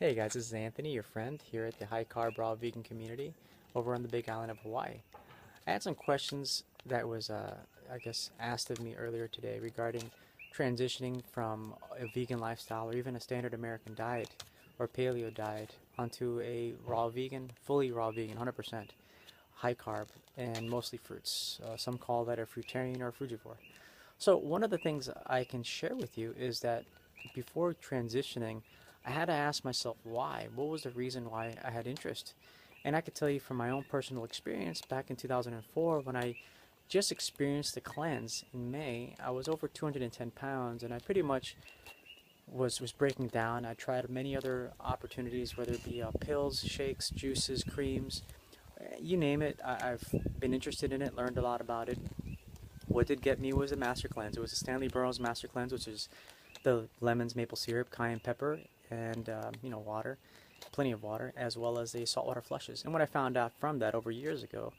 Hey guys, this is Anthony, your friend, here at the High Carb Raw Vegan community over on the Big Island of Hawaii. I had some questions that was, I guess, asked of me earlier today regarding transitioning from a vegan lifestyle or even a standard American diet or paleo diet onto a raw vegan, fully raw vegan, 100% high carb and mostly fruits. Some call that a fruitarian or a frugivore. So one of the things I can share with you is that before transitioning, I had to ask myself why. What was the reason why I had interest? And I could tell you from my own personal experience back in 2004 when I just experienced the cleanse in May, I was over 210 pounds and I pretty much was breaking down. I tried many other opportunities, whether it be pills, shakes, juices, creams, you name it. I've been interested in it, learned a lot about it. What did get me was a master cleanse. It was a Stanley Burroughs master cleanse, which is the lemons, maple syrup, cayenne pepper, and water, plenty of water, as well as the saltwater flushes. And what I found out from that over years ago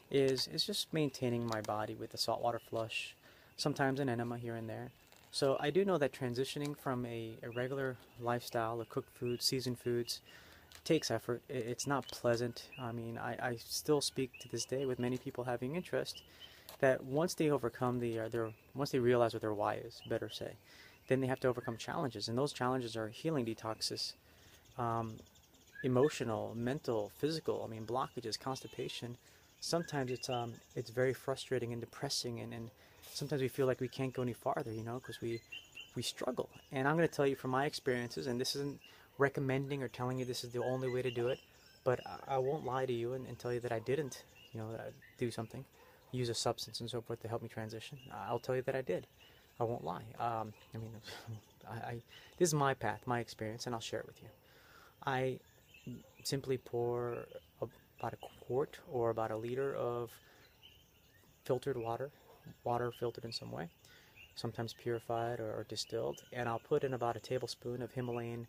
is just maintaining my body with the saltwater flush, sometimes an enema here and there. So I do know that transitioning from a regular lifestyle of cooked foods, seasoned foods, takes effort. It's not pleasant. I mean, I still speak to this day with many people having interest that once they overcome once they realize what their why is, better say, then they have to overcome challenges, and those challenges are healing detoxes, um, emotional, mental, physical. I mean, blockages, constipation. Sometimes it's very frustrating and depressing, and sometimes we feel like we can't go any farther, because we struggle. And I'm going to tell you from my experiences, and this isn't recommending or telling you this is the only way to do it, but I won't lie to you and tell you that I didn't, do something, use a substance and so forth to help me transition. I'll tell you that I did. I won't lie. I mean, this is my path, my experience, and I'll share it with you. I simply pour about a quart or about a liter of filtered water, water filtered in some way, sometimes purified or distilled, and I'll put in about a tablespoon of Himalayan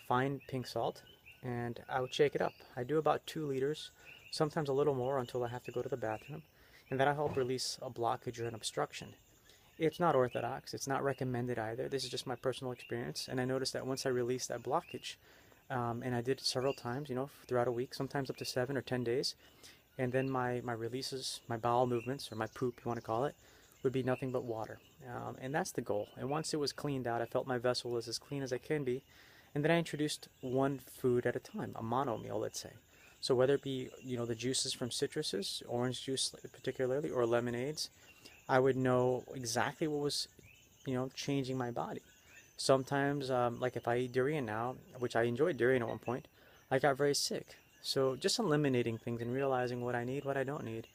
fine pink salt, and I would shake it up. I do about 2 liters, sometimes a little more until I have to go to the bathroom, and that'll help release a blockage or an obstruction. It's not orthodox, it's not recommended either. This is just my personal experience, and I noticed that once I released that blockage, and I did it several times, throughout a week, sometimes up to 7 or 10 days, and then my releases, my bowel movements, or my poop, you want to call it, would be nothing but water. And that's the goal. And once it was cleaned out, I felt my vessel was as clean as I can be, and then I introduced one food at a time, a mono meal, let's say. So whether it be, the juices from citruses, orange juice particularly, or lemonades, I would know exactly what was, changing my body. Sometimes, like if I eat durian now, which I enjoyed durian at one point, I got very sick. So just eliminating things and realizing what I need, what I don't need,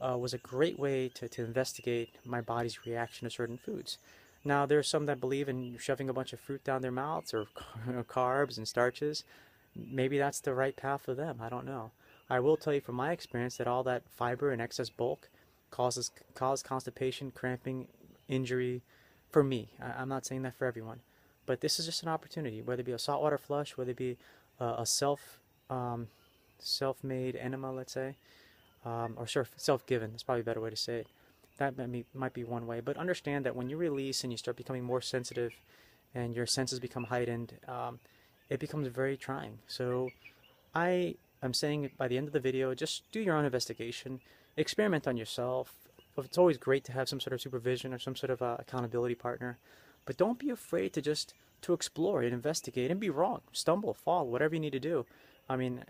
was a great way to investigate my body's reaction to certain foods. Now, there are some that believe in shoving a bunch of fruit down their mouths or carbs and starches. Maybe that's the right path for them. I don't know. I will tell you from my experience that all that fiber and excess bulk cause constipation, cramping, injury. For me, I'm not saying that for everyone, but this is just an opportunity. Whether it be a saltwater flush, whether it be a self-made enema, let's say, or self-given. That's probably a better way to say it. That might be one way. But understand that when you release and you start becoming more sensitive, and your senses become heightened, it becomes very trying. So I am saying by the end of the video, just do your own investigation, experiment on yourself. It's always great to have some sort of supervision or some sort of accountability partner, but don't be afraid to explore and investigate and be wrong, stumble, fall, whatever you need to do. I mean,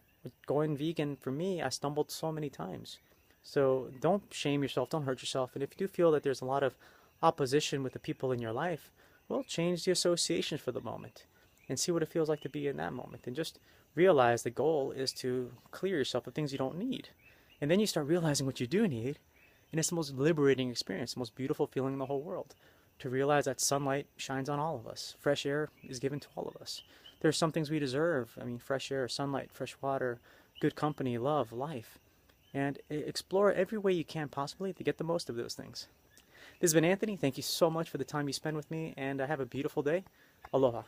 going vegan for me, I stumbled so many times. So don't shame yourself, don't hurt yourself, and if you do feel that there's a lot of opposition with the people in your life, well, change the association for the moment and see what it feels like to be in that moment. And just realize the goal is to clear yourself of things you don't need. And then you start realizing what you do need, and it's the most liberating experience, the most beautiful feeling in the whole world. To realize that sunlight shines on all of us. Fresh air is given to all of us. There's some things we deserve. I mean, fresh air, sunlight, fresh water, good company, love, life. And explore every way you can possibly to get the most of those things. This has been Anthony. Thank you so much for the time you spend with me, and have a beautiful day. Aloha.